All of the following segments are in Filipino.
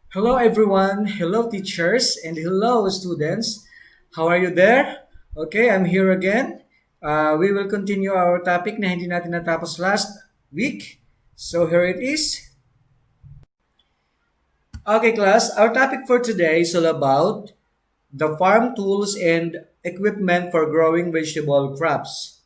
Hello everyone, hello teachers, and hello students. How are you there? Okay, I'm here again. We will continue our topic na hindi natin natapos last week. So here it is. Okay class, our topic for today is all about the farm tools and equipment for growing vegetable crops.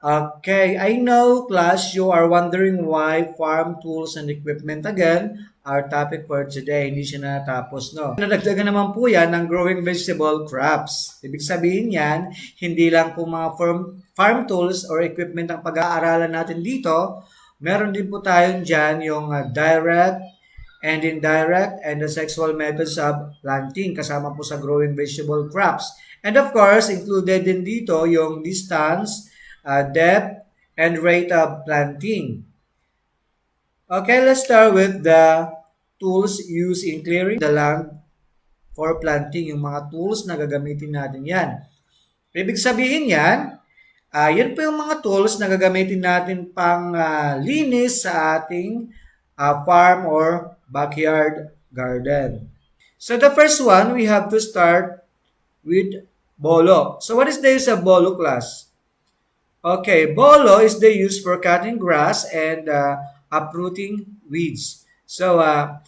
Okay, I know class, you are wondering why farm tools and equipment again, our topic for today. Hindi siya natapos, no? Nadagdagan naman po yan ng growing vegetable crops. Ibig sabihin yan, hindi lang po mga farm tools or equipment ang pag-aaralan natin dito. Meron din po tayong dyan yung direct and indirect and the sexual methods of planting kasama po sa growing vegetable crops. And of course, included din dito yung distance, depth, and rate of planting. Okay, let's start with the tools used in clearing the land for planting. Yung mga tools na gagamitin natin yan. Ibig sabihin yan, yan po yung mga tools na gagamitin natin pang linis sa ating farm or backyard garden. So the first one, we have to start with bolo. So what is the use of bolo, class? Okay, bolo is the use for cutting grass and uprooting weeds. So,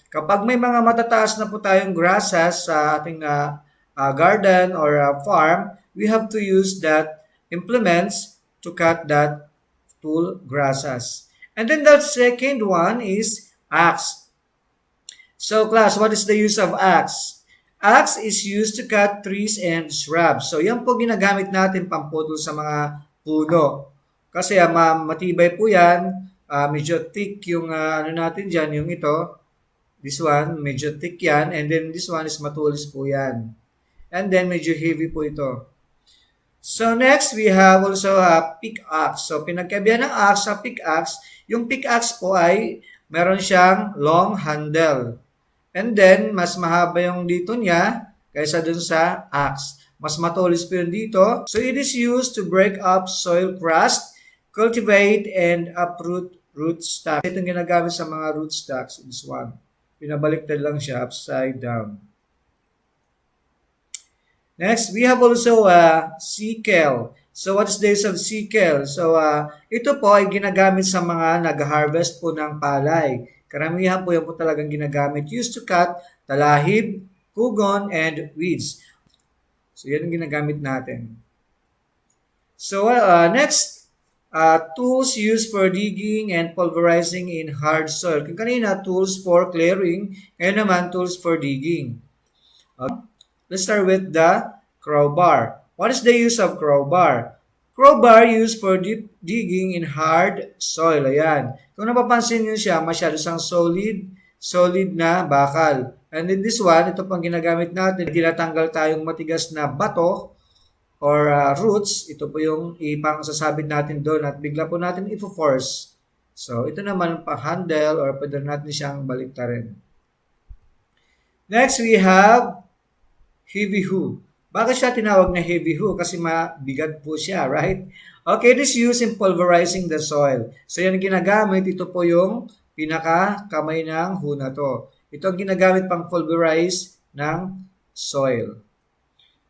kapag may mga matataas na po tayong grasses sa ating garden or farm, we have to use that implements to cut that tall grasses. And then the second one is axe. So, class, what is the use of axe? Axe is used to cut trees and shrubs. So, yan po ginagamit natin pamputol sa mga puno. Kasi matibay po yan, medyo thick yung ano natin dyan, yung ito. This one, medyo thick yan. And then this one is matulis po yan. And then medyo heavy po ito. So next, we have also a pickaxe. So pinagkaibigan ng axe sa pickaxe, yung pickaxe po ay meron siyang long handle. And then, mas mahaba yung dito niya kaysa dun sa axe. Mas matulis po yun dito. So it is used to break up soil crust, cultivate, and uproot root stocks. Ito yung ginagamit sa mga root stocks. This one. Pinabaliktad lang siya upside down. Next, we have also sickle. So what is the use of sickle? So ito po ay ginagamit sa mga nag-harvest po ng palay. Karamihan po yan po talagang ginagamit. Used to cut talahib, kugon, and weeds. So yan ang ginagamit natin. So next, tools used for digging and pulverizing in hard soil. Kung kanina, tools for clearing, ngayon naman, tools for digging. Let's start with the crowbar. What is the use of crowbar? Crowbar used for digging in hard soil. Ayan. Kung napapansin nyo siya, masyado siyang solid na bakal. And in this one, ito pang ginagamit natin. Tinatanggal tayong matigas na bato or roots. Ito po yung ipang sasabit natin doon at bigla po natin i-force. So, ito naman pang handle or pwede natin siyang baliktarin. Next, we have heavy hoe. Bakit siya tinawag na heavy hoe? Kasi mabigat po siya, right? Okay, this is used in pulverizing the soil. So yan ang ginagamit. Ito po yung pinaka-kamay ng hoe na to. Ito ang ginagamit pang pulverize ng soil.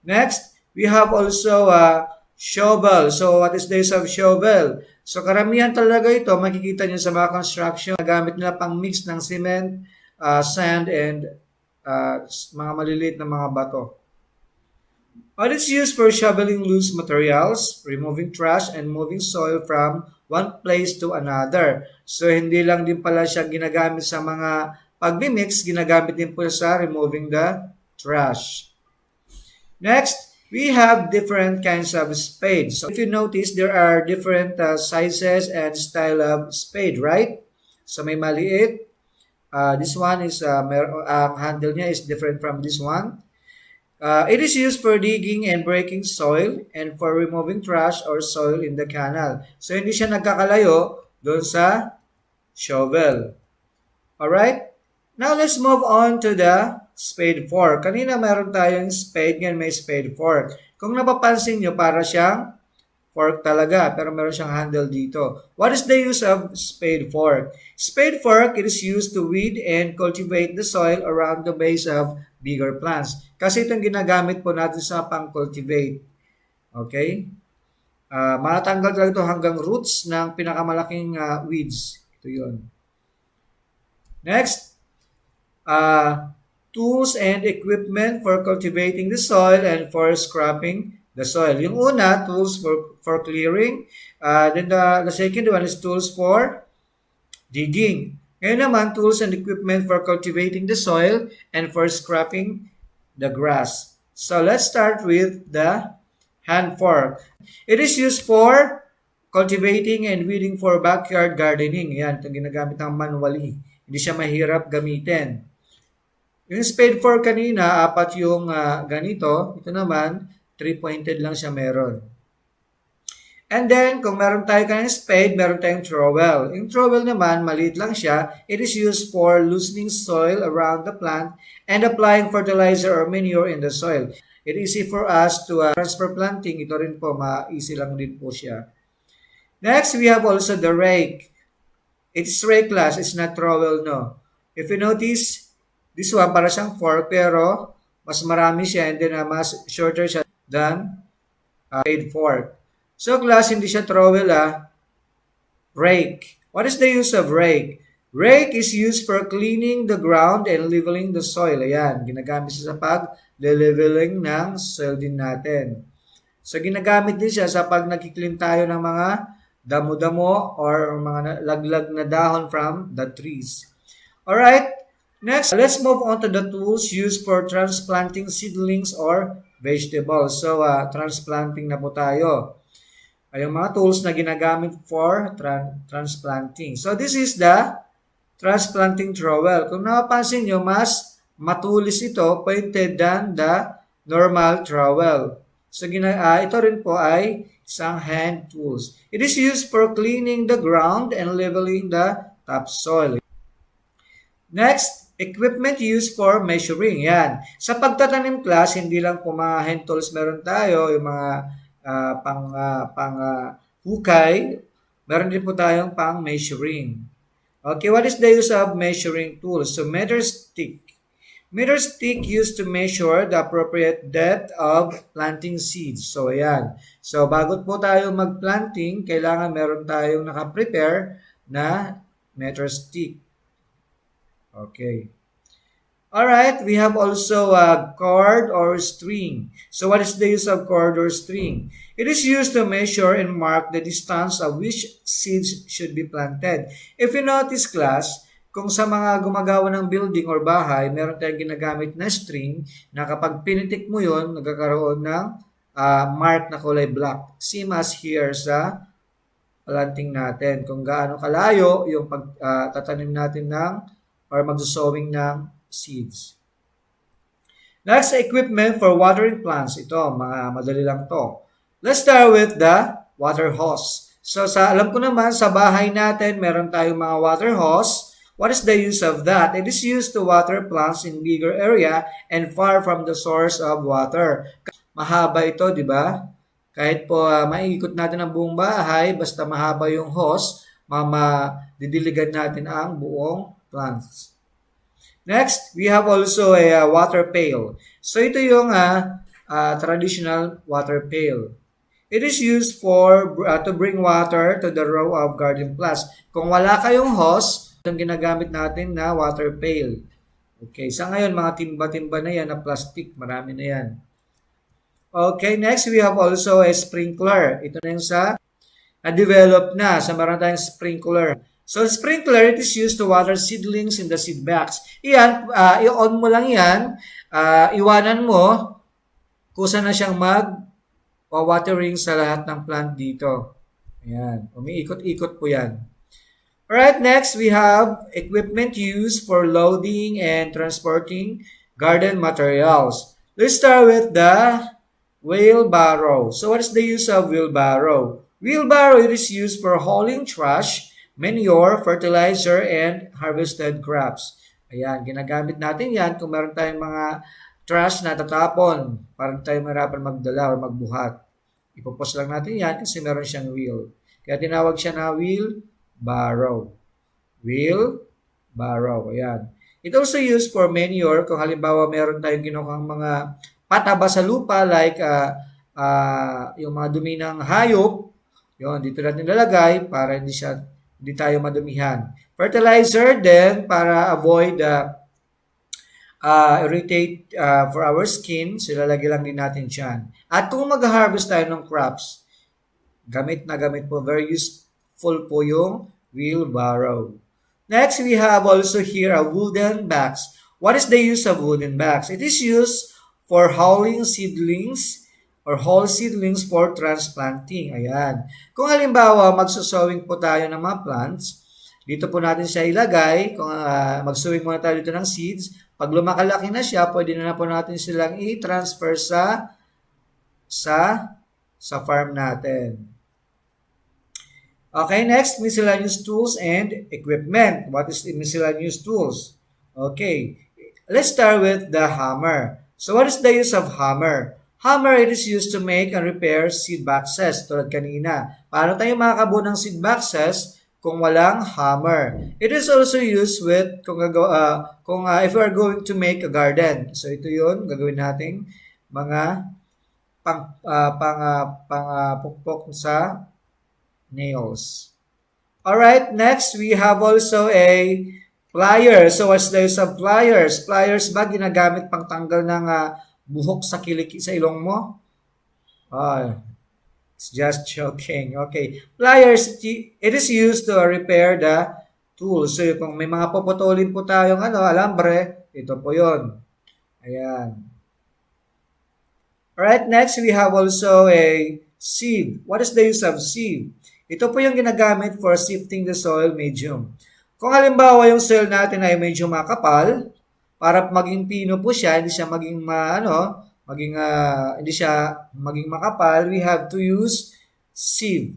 Next, we have also a shovel. So what is the use of shovel? So karamihan talaga ito, makikita nyo sa mga construction. Gamit nila pang mix ng cement, sand, and mga maliliit na mga bato. It is used for shoveling loose materials, removing trash, and moving soil from one place to another. So, hindi lang din pala siya ginagamit sa mga pag-mix, ginagamit din po sa removing the trash. Next, we have different kinds of spades. So, if you notice, there are different sizes and style of spade, right? So, may maliit. This one is, ang handle niya is different from this one. It is used for digging and breaking soil and for removing trash or soil in the canal. So, hindi siya nagkakalayo doon sa shovel. Alright? Now, let's move on to the spade fork. Kanina meron tayong spade, ngayon may spade fork. Kung napapansin nyo, para siyang fork talaga, pero meron siyang handle dito. What is the use of spade fork? Spade fork, it is used to weed and cultivate the soil around the base of bigger plants. Kasi itong ginagamit po natin sa pang-cultivate. Okay? Matatanggal talaga ito hanggang roots ng pinakamalaking weeds. Ito yun. Next, tools and equipment for cultivating the soil and for scrapping the soil. Yung una, tools for clearing. Then the second one is tools for digging. Ngayon naman, tools and equipment for cultivating the soil and for scrapping the grass. So let's start with the hand fork. It is used for cultivating and weeding for backyard gardening. Yan, itong ginagamit ng manually. Hindi siya mahirap gamitin. Yung spade fork kanina, apat yung ganito. Ito naman, 3-pointed lang siya meron. And then, kung meron tayo kanyang spade, meron tayong trowel. Yung trowel naman, maliit lang siya. It is used for loosening soil around the plant and applying fertilizer or manure in the soil. It is easy for us to transfer planting. Ito rin po, ma-easy lang din po siya. Next, we have also the rake. It's rake class. It's not trowel, no. If you notice, this one, para siyang fork, pero mas marami siya and then mas shorter siya than spade fork. So, class, hindi siya trowel, rake. What is the use of rake? Rake is used for cleaning the ground and leveling the soil. Ayan, ginagamit siya sa pag-leveling ng soil din natin. So, ginagamit din siya sa pag nagki-clean tayo ng mga damo-damo or mga laglag na dahon from the trees. Alright, next, let's move on to the tools used for transplanting seedlings or vegetables. So, transplanting na po tayo. Ay yung mga tools na ginagamit for transplanting. So, this is the transplanting trowel. Kung napapansin nyo, mas matulis ito, pointed than the normal trowel. So, ito rin po ay isang hand tools. It is used for cleaning the ground and leveling the topsoil. Next, equipment used for measuring. Yan. Sa pagtatanim class, hindi lang po mga hand tools meron tayo, yung mga hukay, meron din po tayong pang measuring. Okay, what is the use of measuring tools? So, meter stick. Meter stick used to measure the appropriate depth of planting seeds. So, ayan. So, bago po tayo mag-planting, kailangan meron tayong naka-prepare na meter stick. Okay. Alright, we have also a cord or string. So what is the use of cord or string? It is used to measure and mark the distance of which seeds should be planted. If you notice class, kung sa mga gumagawa ng building or bahay, meron tayong ginagamit na string na kapag pinitik mo yon, nagkakaroon ng mark na kulay black. Same as here sa planting natin. Kung gaano kalayo yung pagtatanim natin ng or mag-sowing ng seeds. Next, equipment for watering plants. Ito, madali lang to. Let's start with the water hose. So, alam ko naman, sa bahay natin, meron tayong mga water hose. What is the use of that? It is used to water plants in bigger area and far from the source of water. Mahaba ito, di ba? Kahit po maiikot natin ang buong bahay, basta mahaba yung hose, didiligan natin ang buong plants. Next, we have also a water pail. So ito yung traditional water pail. It is used for to bring water to the row of garden plants. Kung wala kayong hose, itong ginagamit natin na water pail. Okay, sa ngayon mga timba-timba na yan na plastic, marami na yan. Okay, next we have also a sprinkler. Ito na yung develop na. So meron tayong sprinkler. So, sprinkler, it is used to water seedlings in the seed bags. Iyan, i-on mo lang yan, iwanan mo, kusa na siyang mag-watering sa lahat ng plant dito. Ayan, umiikot-ikot po yan. Alright, next, we have equipment used for loading and transporting garden materials. Let's start with the wheelbarrow. So, what is the use of wheelbarrow? Wheelbarrow, it is used for hauling trash, manure, fertilizer, and harvested crops. Ayan, ginagamit natin yan kung meron tayong mga trash na tatapon para tayo mahirapan magdala o magbuhat. Ipopos lang natin yan kasi meron siyang wheel. Kaya tinawag siya na wheel barrow. Wheel barrow. Ayan. It also used for manure kung halimbawa meron tayong kinukuhang mga pataba sa lupa like yung mga dumi ng hayop. Yun, dito natin nilalagay para hindi tayo madumihan. Fertilizer then para avoid irritate for our skin. So ilalagay lang din natin dyan. At kung mag-harvest tayo ng crops, gamit na gamit po. Very useful po yung wheelbarrow. Next, we have also here a wooden box. What is the use of wooden box? It is used for hauling seedlings or whole seedlings for transplanting. Ayan. Kung halimbawa, magsusowing po tayo ng mga plants, dito po natin siya ilagay. Kung magsowing muna tayo dito ng seeds, pag lumakalaki na siya, pwede na po natin silang i-transfer sa farm natin. Okay, next, miscellaneous tools and equipment. What is the miscellaneous tools? Okay, let's start with the hammer. So what is the use of hammer? Hammer, it is used to make and repair seed boxes. Tulad kanina. Paano tayo makakabuo ng seed boxes kung walang hammer? It is also used with if we are going to make a garden. So ito yun, gagawin nating mga pukpok sa nails. Alright, next we have also a pliers. So what's the use of pliers? Pliers ba ginagamit pang tanggal ng buhok sa sa ilong mo? It's just joking. Okay. Pliers, it is used to repair the tools. So kung may mga puputulin po tayong alambre, ito po yon. Ayan. Alright, next we have also a sieve. What is the use of sieve? Ito po yung ginagamit for sifting the soil medium. Kung halimbawa yung soil natin ay medyo makapal, para maging pino po siya, hindi siya maging hindi siya maging makapal, we have to use sieve.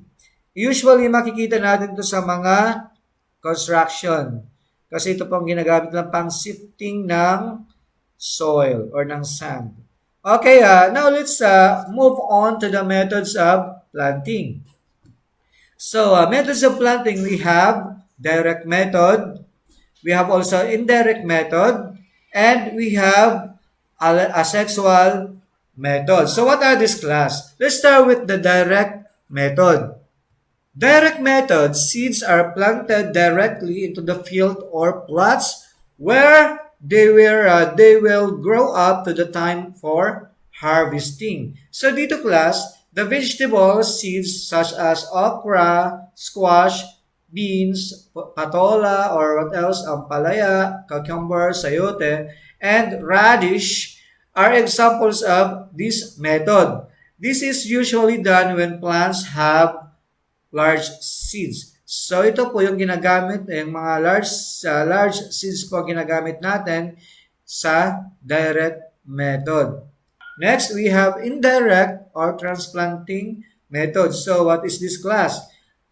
Usually makikita natin to sa mga construction. Kasi ito pong ginagamit lang pang sifting ng soil or ng sand. Okay, now let's move on to the methods of planting. So, methods of planting, we have direct method, we have also indirect method, and we have asexual method. So, what are these class? Let's start with the direct method. Direct method, seeds are planted directly into the field or plots where they will grow up to the time for harvesting. So, dito class, the vegetable seeds such as okra, squash, beans, patola, or what else, ampalaya, cucumber, sayote, and radish are examples of this method. This is usually done when plants have large seeds. So ito po yung ginagamit, yung mga large seeds po ginagamit natin sa direct method. Next, we have indirect or transplanting method. So, what is this class?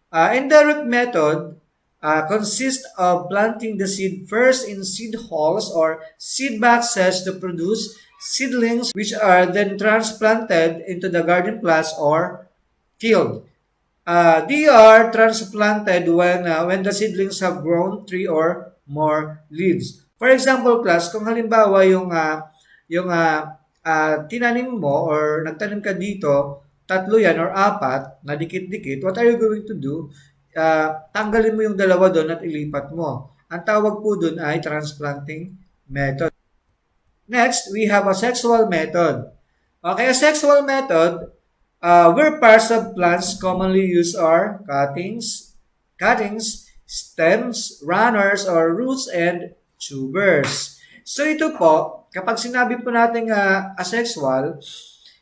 Indirect method consists of planting the seed first in seed holes or seed boxes to produce seedlings which are then transplanted into the garden plots or field. They are transplanted when the seedlings have grown 3 or more leaves. For example, class, kung halimbawa yung tinanim mo or nagtanim ka dito, 3 yan or 4 na dikit-dikit, what are you going to do? Tanggalin mo yung 2 doon at ilipat mo. Ang tawag po doon ay transplanting method. Next, we have a sexual method. Okay, a sexual method where parts of plants commonly used are cuttings, stems, runners, or roots, and tubers. So ito po, kapag sinabi po natin asexual,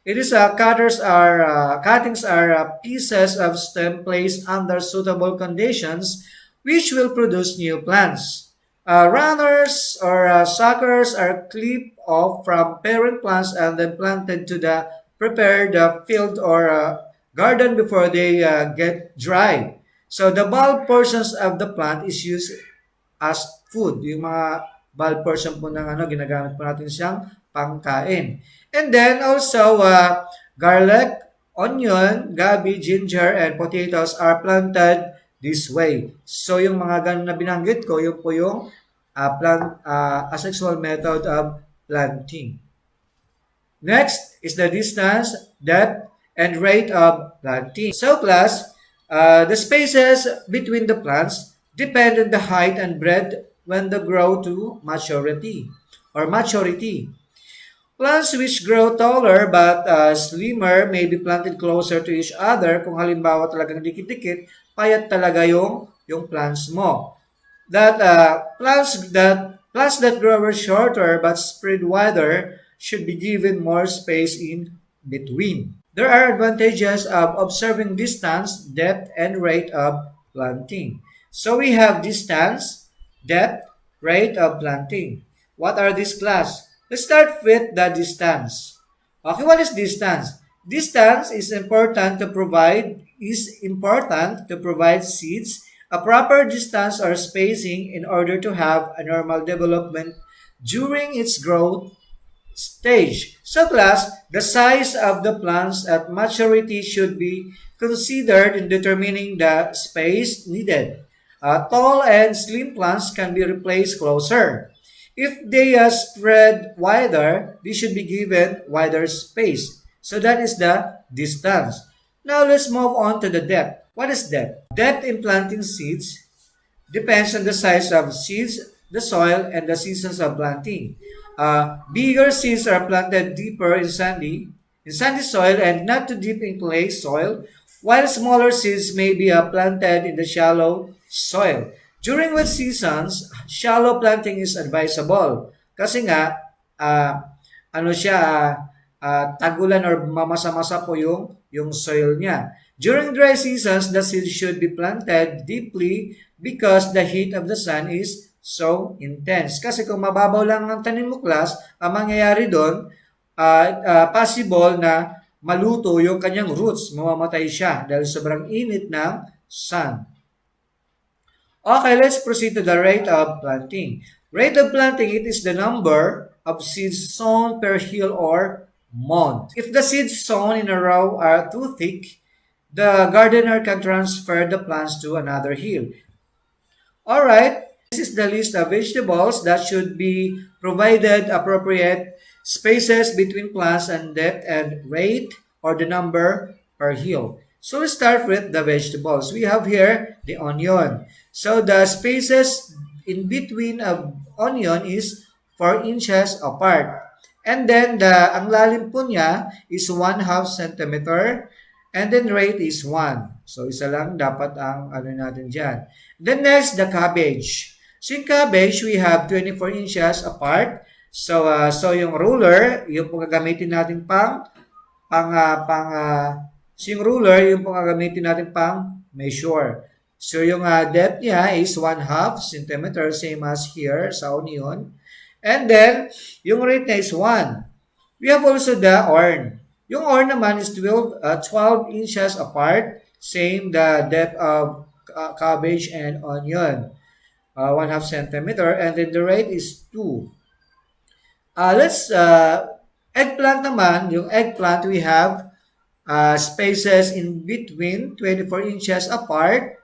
it is cuttings are pieces of stem placed under suitable conditions which will produce new plants. Runners or suckers are clipped off from parent plants and then planted to the prepared field or garden before they get dry. So the bulb portions of the plant is used as food. Yung mga bulb portion po ng ginagamit po natin siyang pangkain. And then also garlic onion, gabi, ginger, and potatoes are planted this way. So yung mga ganun na binanggit ko, yung po yung asexual method of planting. Next is the distance, depth, and rate of planting. So class, the spaces between the plants depend on the height and breadth when they grow to maturity or maturity. Plants which grow taller but slimmer may be planted closer to each other kung halimbawa talagang dikit-dikit, payat talaga yung plants mo. That plants that grow shorter but spread wider should be given more space in between. There are advantages of observing distance, depth, and rate of planting. So we have distance, depth, rate of planting. What are these class? Let's start with the distance. Okay, what is distance? Distance is important to provide seeds a proper distance or spacing in order to have a normal development during its growth stage. So class, the size of the plants at maturity should be considered in determining the space needed. Tall and slim plants can be replaced closer. If they are spread wider, they should be given wider space. So that is the distance. Now let's move on to the depth. What is depth? Depth in planting seeds depends on the size of seeds, the soil, and the seasons of planting. Bigger seeds are planted deeper in sandy soil and not too deep in clay soil, while smaller seeds may be planted in the shallow soil. During wet seasons, shallow planting is advisable kasi nga ano siya tagulan or mamasa-masa po yung soil niya. During dry seasons, the seeds should be planted deeply because the heat of the sun is so intense. Kasi kung mababaw lang ang tanim mo class, ang mangyayari doon, possible na maluto yung kanyang roots, mamamatay siya dahil sobrang init ng sun. Okay, let's proceed to the rate of planting. Rate of planting, it is the number of seeds sown per hill or mound. If the seeds sown in a row are too thick, the gardener can transfer the plants to another hill. Alright, this is the list of vegetables that should be provided appropriate spaces between plants and depth and rate or the number per hill. So let's start with the vegetables. We have here the onion. So the spaces in between of onion is 4 inches apart. And then ang lalim po niya is 1/2 centimeter. And then rate is 1. So isa lang dapat ang ano natin dyan. Then next, the cabbage. So yung cabbage, we have 24 inches apart. So yung ruler, yung pong gagamitin natin so yung ruler, yung pong gagamitin natin pang measure. So yung depth niya is 1/2 centimeter, same as here sa onion. And then, yung rate niya is 1. We have also the horn. Yung horn naman is 12 inches apart, same the depth of cabbage and onion, 1/2 centimeter, and then the rate is 2. Eggplant naman, yung eggplant we have spaces in between 24 inches apart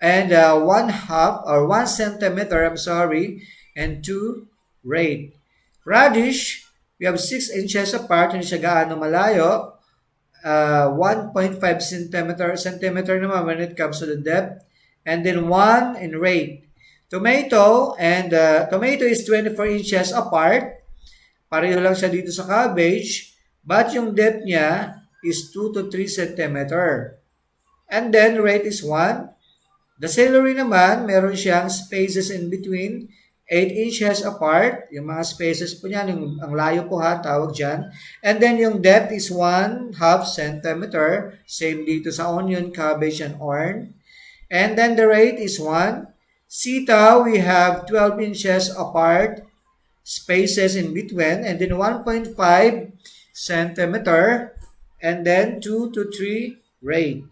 and 1/2 or 1 centimeter, and 2 rate. Radish, we have 6 inches apart, hindi siya gaano malayo. 1.5 centimeter naman when it comes to the depth. And then 1 in rate. Tomato, and tomato is 24 inches apart. Pareho lang siya dito sa cabbage. But yung depth niya is 2 to 3 centimeter. And then rate is 1. The celery naman, meron siyang spaces in between 8 inches apart, yung mga spaces po niyan, ang layo po tawag dyan. And then yung depth is 1/2 centimeter, same dito sa onion, cabbage, and horn. And then the rate is 1. Sitaw, we have 12 inches apart, spaces in between, and then 1.5 centimeter, and then 2 to 3 rate.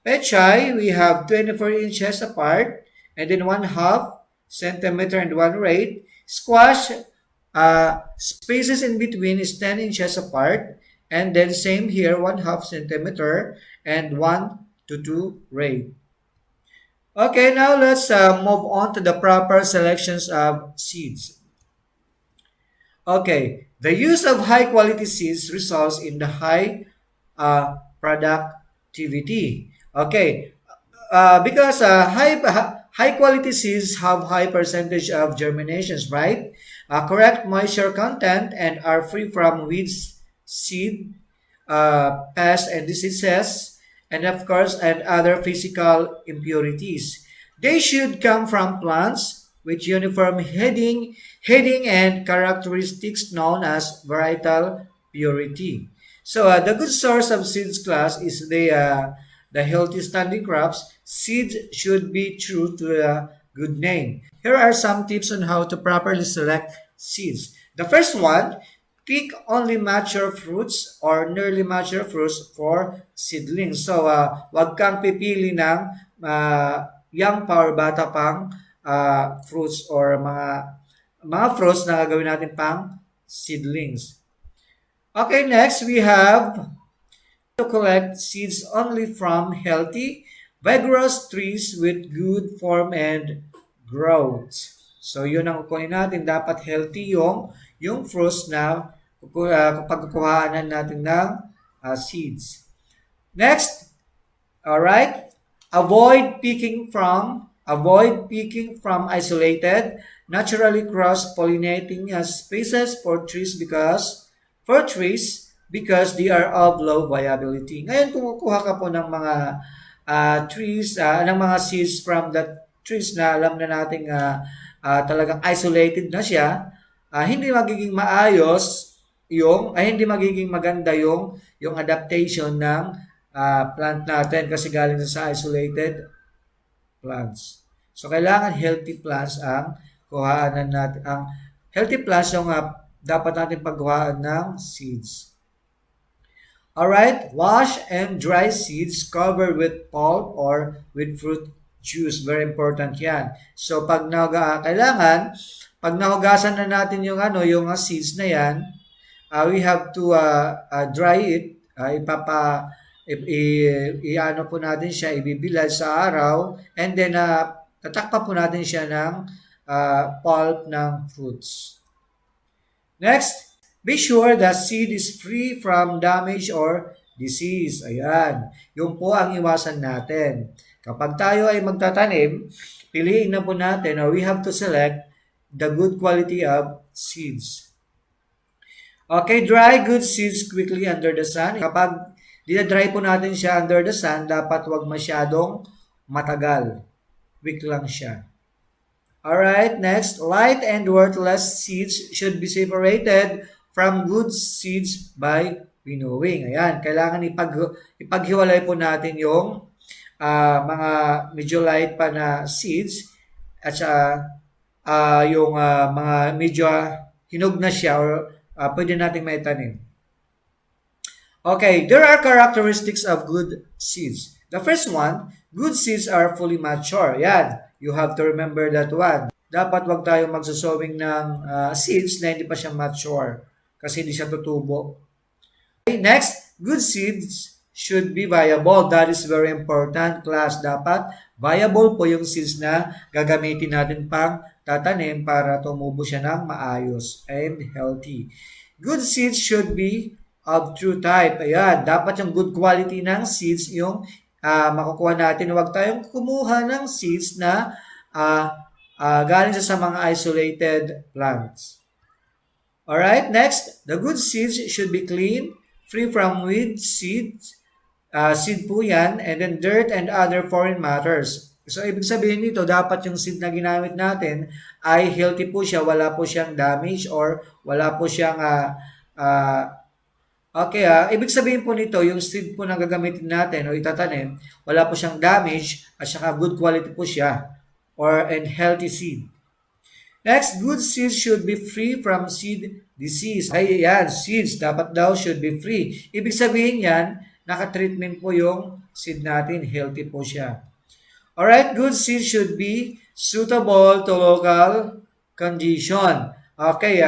Pechay, we have 24 inches apart, and then 1/2 centimeter and 1 rate. Squash, spaces in between is 10 inches apart, And then same here, 1/2 centimeter and 1 to 2 ray. Okay, now let's move on to the proper selections of seeds. Okay, the use of high quality seeds results in the high productivity. Okay, because high quality seeds have high percentage of germinations, right? Correct moisture content and are free from weeds, seed, pests and diseases, and of course, and other physical impurities. They should come from plants with uniform heading and characteristics known as varietal purity. So the good source of seeds class is the healthy standing crops. Seeds should be true to a good name. Here are some tips on how to properly select seeds. The first one, pick only mature fruits or nearly mature fruits for seedlings. So, wag kang pipili ng young pa or bata pang fruits or mga fruits na gagawin natin pang seedlings. Okay, next we have to collect seeds only from healthy, vigorous trees with good form and growth. So, yun ang kukunin natin. Dapat healthy yung fruits na pagkukuhaanan natin ng seeds. Next, all right. Avoid picking from isolated, naturally cross-pollinating species because they are of low viability. Ngayon, kung kukuha ka po ng mga ng mga seeds from the trees na alam na nating talagang isolated na siya, hindi magiging maayos hindi magiging maganda yung adaptation ng plant natin kasi galing sa isolated plants. So, kailangan healthy plants ang kuhaanan natin. Ang healthy plants yung dapat natin pagkuhaan ng seeds. Alright, wash and dry seeds covered with pulp or with fruit juice. Very important yan. So, pag nahugasan na natin yung seeds na yan, we have to dry it. I-ano po natin siya, ibibilad sa araw, and then tatakpan po natin siya ng pulp ng fruits. Next, be sure the seed is free from damage or disease. Ayan. Yung po ang iwasan natin. Kapag tayo ay magtatanim, piliin na po natin or we have to select the good quality of seeds. Okay, dry good seeds quickly under the sun. Kapag dinadry po natin siya under the sun, dapat wag masyadong matagal. Quick lang siya. Alright, next, light and worthless seeds should be separated from good seeds by winnowing. Ayan, kailangan ipaghiwalay po natin yung mga medyo light pa na seeds at yung mga medyo hinog na siya or pwede natin maitanim. Okay, there are characteristics of good seeds. The first one, good seeds are fully mature. Yan, you have to remember that one. Dapat wag tayo magsasowing ng seeds na hindi pa siya mature kasi hindi siya tutubo. Okay, next, good seeds should be viable. That is very important, class. Dapat viable po yung seeds na gagamitin natin pang tatanim para tumubo siya ng maayos and healthy. Good seeds should be of true type. Ayan, dapat yung good quality ng seeds yung makukuha natin. Huwag tayong kumuha ng seeds na galing sa mga isolated plants. Alright, next, the good seeds should be clean, free from weed seeds, seed po yan, and then dirt and other foreign matters. So, ibig sabihin nito, dapat yung seed na ginamit natin ay healthy po siya, wala po siyang damage or wala po siyang ibig sabihin po nito, yung seed po na gagamitin natin o itatanim, wala po siyang damage at saka good quality po siya or and healthy seed. Next, good seeds should be free from seed disease. Ay, yan, seeds dapat daw should be free. Ibig sabihin yan, naka-treatment po yung seed natin, healthy po siya. Alright, good seeds should be suitable to local condition. Okay,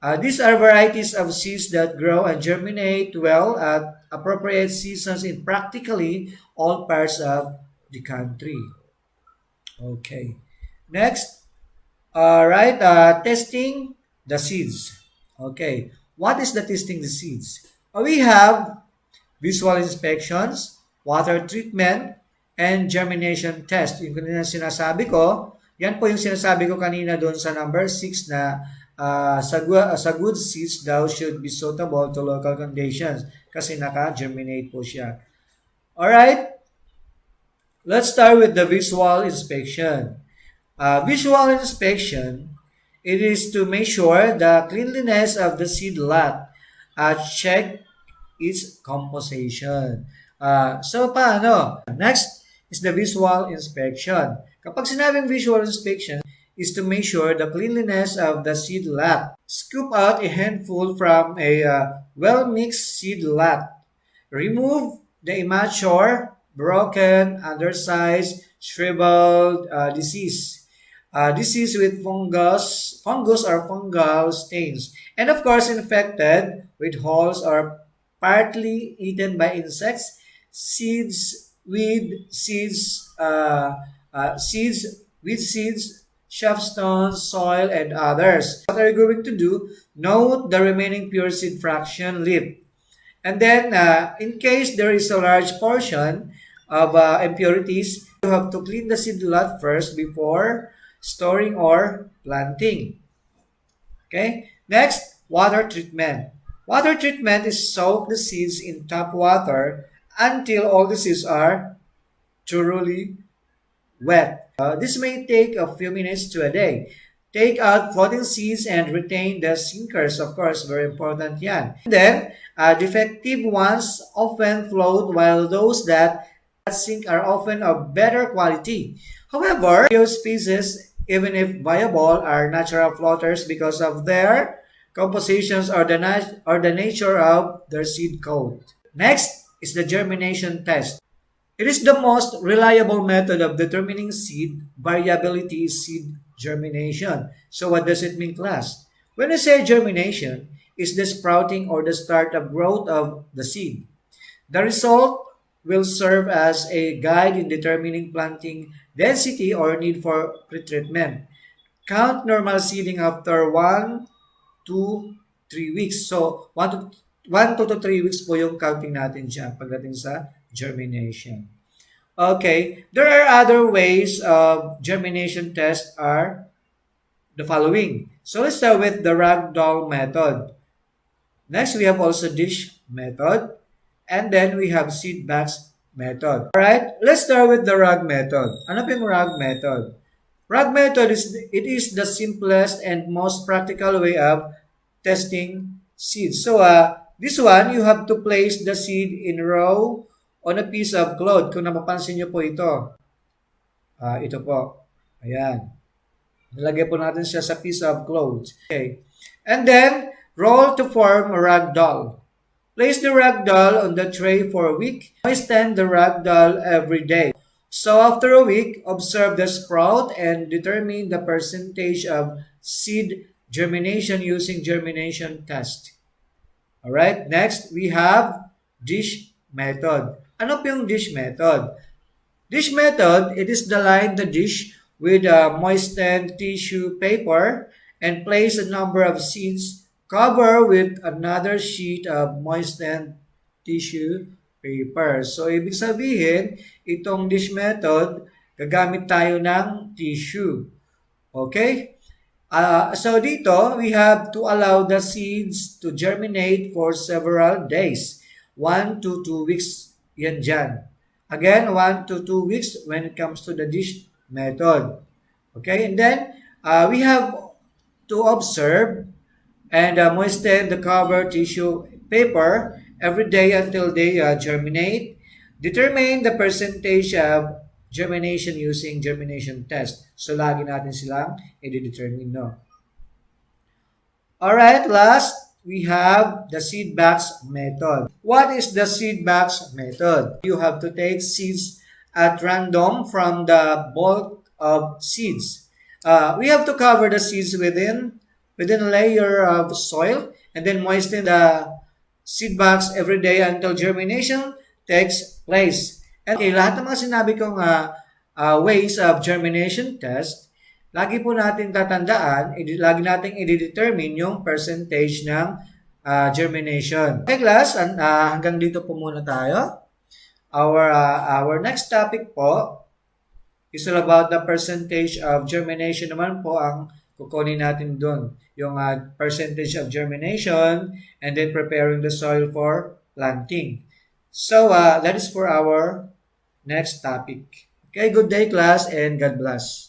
These are varieties of seeds that grow and germinate well at appropriate seasons in practically all parts of the country. Okay. Next, right, testing the seeds. Okay. What is the testing the seeds? We have visual inspections, water treatment, and germination test. Yung kanina sinasabi ko, yan po yung sinasabi ko kanina doon sa number 6 na sa good seeds daw should be suitable to local conditions kasi naka-germinate po siya. Alright, let's start with the visual inspection. Visual inspection, it is to make sure the cleanliness of the seed lot. Check its composition. So, paano? Next is the visual inspection. Kapag sinabing visual inspection, is to make sure the cleanliness of the seed lot. Scoop out a handful from a well-mixed seed lot. Remove the immature, broken, undersized, shriveled disease with fungus or fungal stains, and of course infected with holes or partly eaten by insects, seeds, shaft stones, soil, and others. What are you going to do? Note the remaining pure seed fraction left. And then, in case there is a large portion of impurities, you have to clean the seed lot first before storing or planting. Okay? Next, water treatment. Water treatment is soak the seeds in tap water until all the seeds are thoroughly wet. This may take a few minutes to a day. Take out floating seeds and retain the sinkers, of course, very important yan. And then, defective ones often float while those that sink are often of better quality. However, those species, even if viable, are natural floaters because of their compositions or the nature of their seed coat. Next is the germination test. It is the most reliable method of determining seed variability is seed germination. So what does it mean, class? When we say germination, is the sprouting or the start of growth of the seed. The result will serve as a guide in determining planting density or need for pretreatment. Count normal seeding after 1 to 3 weeks. So, 1 to 3 weeks po yung counting natin siya pagdating sa germination. Okay, there are other ways of germination test are the following. So, let's start with the ragdoll method. Next, we have also dish method. And then we have seed bags method. Alright, let's start with the rag method. Ano po yung rag method? Rag method is the simplest and most practical way of testing seeds. So, this one, you have to place the seed in row on a piece of cloth. Kung napapansin nyo po ito. Ito po. Ayan. Nilagay po natin siya sa piece of cloth. Okay. And then, roll to form a rag doll. Place the rag doll on the tray for a week. Moisten the rag doll every day. So after a week, observe the sprout and determine the percentage of seed germination using germination test. Alright, next we have dish method. Ano po yung dish method? Dish method, it is to line the dish with a moistened tissue paper and place a number of seeds. Cover with another sheet of moistened tissue paper. So, ibig sabihin, itong dish method, gagamit tayo ng tissue. Okay? So, dito, we have to allow the seeds to germinate for several days. 1 to 2 weeks yan dyan. Again, 1 to 2 weeks when it comes to the dish method. Okay? And then, we have to observe and moisten the cover tissue paper every day until they germinate. Determine the percentage of germination using germination test. So, lagi natin silang i-determine, no? Alright, last, we have the seed bags method. What is the seed bags method? You have to take seeds at random from the bulk of seeds. We have to cover the seeds with within a layer of soil and then moisten the seed box every day until germination takes place. And okay, lahat ng mga sinabi kong ways of germination test, lagi po natin tatandaan, lagi nating i-determine yung percentage ng germination. Okay class, hanggang dito po muna tayo. Our next topic po is all about the percentage of germination naman po ang kukunin natin doon. Yung percentage of germination and then preparing the soil for planting. So, that is for our next topic. Okay, good day class and God bless.